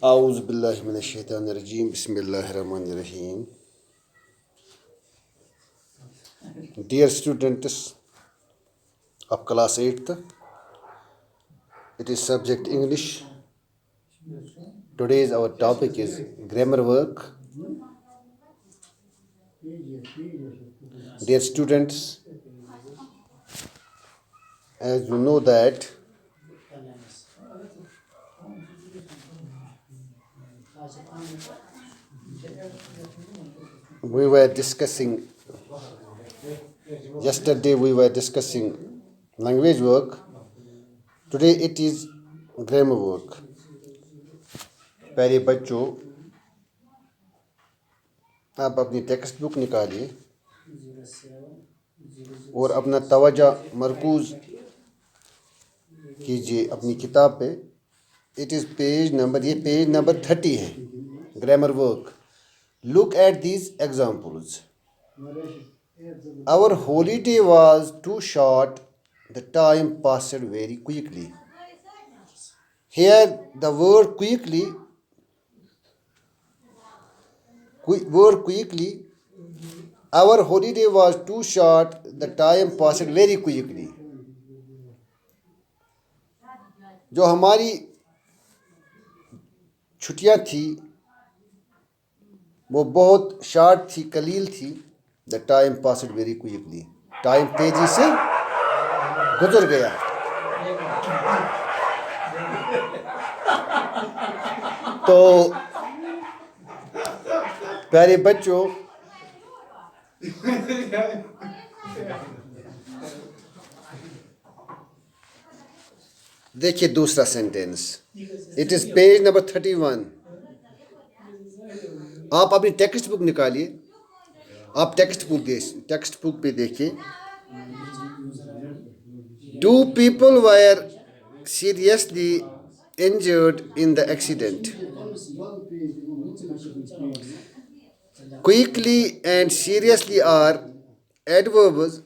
A'udhu billahi minash shaitanir rajim. Bismillahir rahmanir rahim. Dear students of class 8th, it is subject English. Today's our topic is grammar work. Dear students, as you know that we were discussing yesterday language work. Today it is grammar work. प्यारे बच्चों, आप अपनी text book निकालिए और अपना तवज्जो मरकूज कीजिए अपनी किताब पे. इट इज़ पेज नंबर 30 है. Grammar work. Look at these examples. Our holiday was too short. The time passed very quickly. Here the word quickly. Our holiday was too short. The time passed very quickly. जो हमारी छुट्टियां थी वो बहुत short थी, कलील थी. The time passed very quickly. Time तेजी से गुजर गया. तो प्यारे बच्चों, देखिए दूसरा sentence. It is page number 31. आप अपनी टेक्स्ट बुक निकालिए. आप टेक्स्ट बुक पे देखिए. Two people were seriously injured in the accident. Quickly and seriously are adverbs.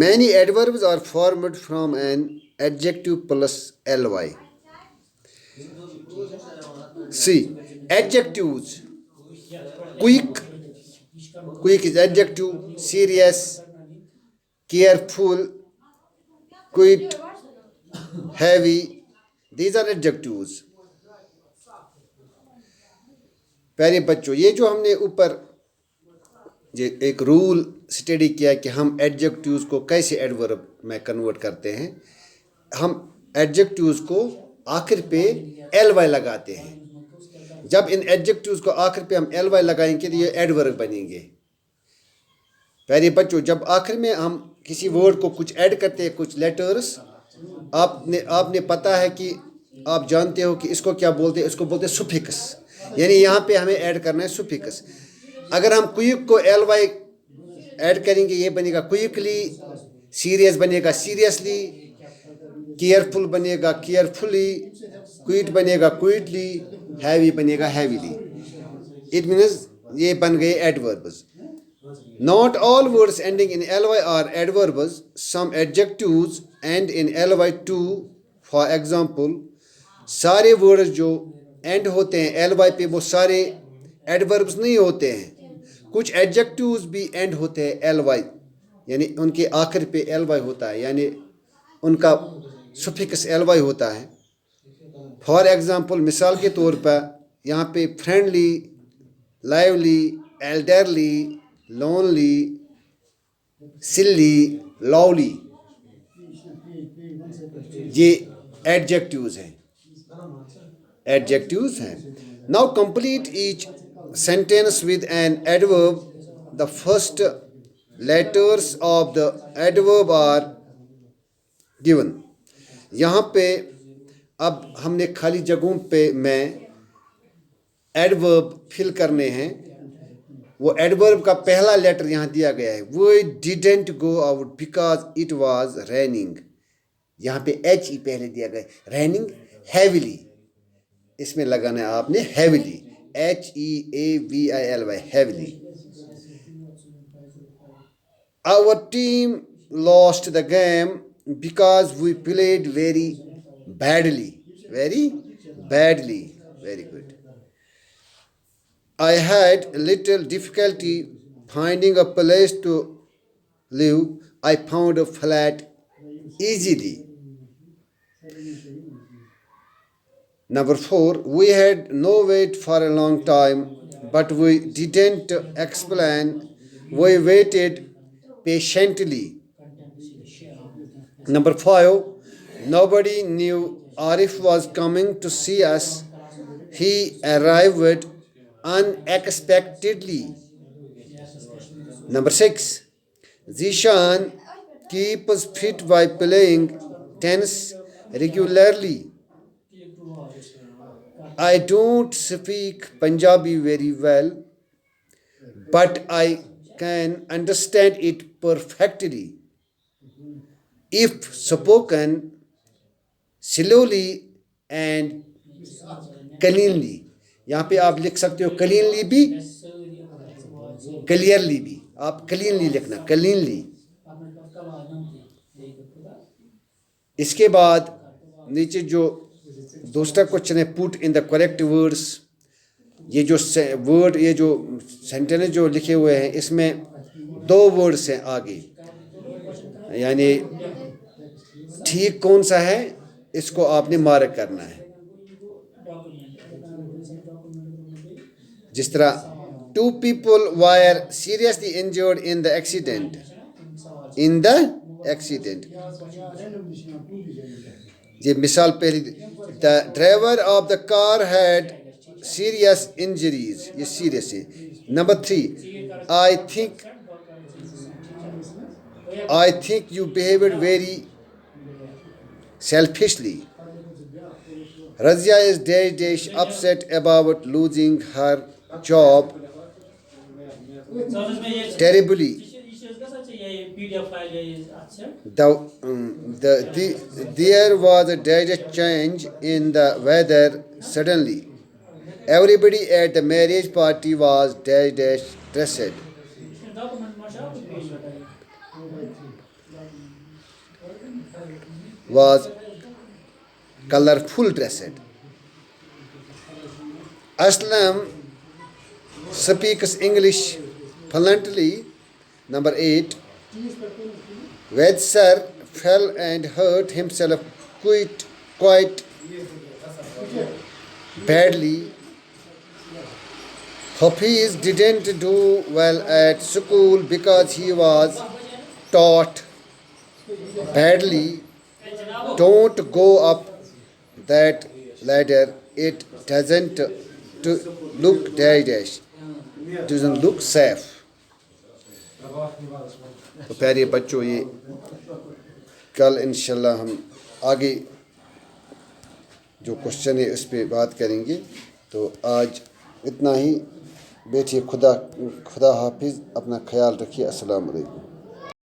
Many adverbs are formed from an adjective plus ly. See, adjectives. Quick is adjective. Serious, careful, quite, heavy. These are adjectives. प्यारे बच्चों, ये जो हमने ऊपर एक rule study किया कि हम एडजेक्टिव्स को कैसे एडवर्ब में कन्वर्ट करते हैं. हम एडजेक्टिव्स को आखिर पे ly लगाते हैं. जब इन एडजेक्टिव्स को आखिर पे हम ly लगाएंगे तो ये एडवर्ब बनेंगे. प्यारे बच्चों, जब आखिर में हम किसी वर्ड को कुछ ऐड करते हैं, कुछ लेटर्स, आपने पता है कि आप जानते हो कि इसको क्या बोलते हैं. इसको बोलते हैं सुफिक्स. यानी यहाँ पे हमें ऐड करना है सुफिक्स. अगर हम क्विक को ly ऐड करेंगे ये बनेगा क्विकली. सीरियस बनेगा सीरियसली. केयरफुल बनेगा केयरफुली. क्विट बनेगा क्विटली. हैवी बनेगा हैवीली. इट मीन्स ये बन गए adverbs. Not all words ending in ly are adverbs. Some adjectives end in ly too. For example, सारे वर्ड्स जो एंड होते हैं ly पे वो सारे एडवर्ब्स नहीं होते हैं. कुछ एडजेक्टिव्स भी एंड होते हैं ly, यानी उनके आखिर पे ly होता है, यानी उनका सुफिक्स ly होता है. फॉर एग्जाम्पल, मिसाल के तौर पर यहाँ पे फ्रेंडली, लाइवली, एल्डरली, लोनली, सिली, लवली, ये एडजेक्टिव्स हैं. Now complete each sentence with an adverb. The first letters of the adverb are given. यहाँ पे अब हमने खाली जगहों पे में एडवर्ब फिल करने हैं. वो एडवर्ब का पहला लेटर यहाँ दिया गया है. We didn't go out because it was raining. यहाँ पे HE पहले दिया गया है. raining heavily. इसमें लगाना है आपने heavily. HEAVILY heavily. Our team lost the game because we played very badly. Very badly. Very good. I had little difficulty finding a place to live. I found a flat easily. Number 4, we had no wait for a long time, but we didn't explain. We waited patiently. Number 5, nobody knew Arif was coming to see us. He arrived unexpectedly. Number 6, Zishan keeps fit by playing tennis regularly. I don't speak Punjabi very well, but I can understand it perfectly if spoken slowly and cleanly. यहाँ पे आप लिख सकते हो cleanly भी, clearly भी. आप cleanly लिखना, cleanly. इसके बाद नीचे जो दूसरा क्वेश्चन है, put in the correct words. ये जो वर्ड, ये जो सेंटेंस जो लिखे हुए हैं, इसमें 2 वर्ड्स हैं आगे, यानी ठीक कौन सा है इसको आपने मार्क करना है. जिस तरह 2 people were seriously injured in the accident. In the accident. ये मिसाल पहली. The driver of the car had serious injuries. ये serious है. Number 3, I think you behaved very selfishly. Razia is dash upset about losing her job terribly. There was a dash change in the weather suddenly. Everybody at the marriage party was dash dressed. Was colorful dressed. Aslam speaks English fluently. Number 8, Vedsar fell and hurt himself quite badly. Hafiz didn't do well at school because he was taught badly. Don't go up that ladder. It doesn't look dash. Doesn't look safe. तो प्यारे बच्चों, ये कल इंशाल्लाह हम आगे जो question है उस पर बात करेंगे. तो आज इतना ही. बैठिए. खुदा हाफिज़. अपना ख्याल रखिए. अस्सलाम वालेकुम.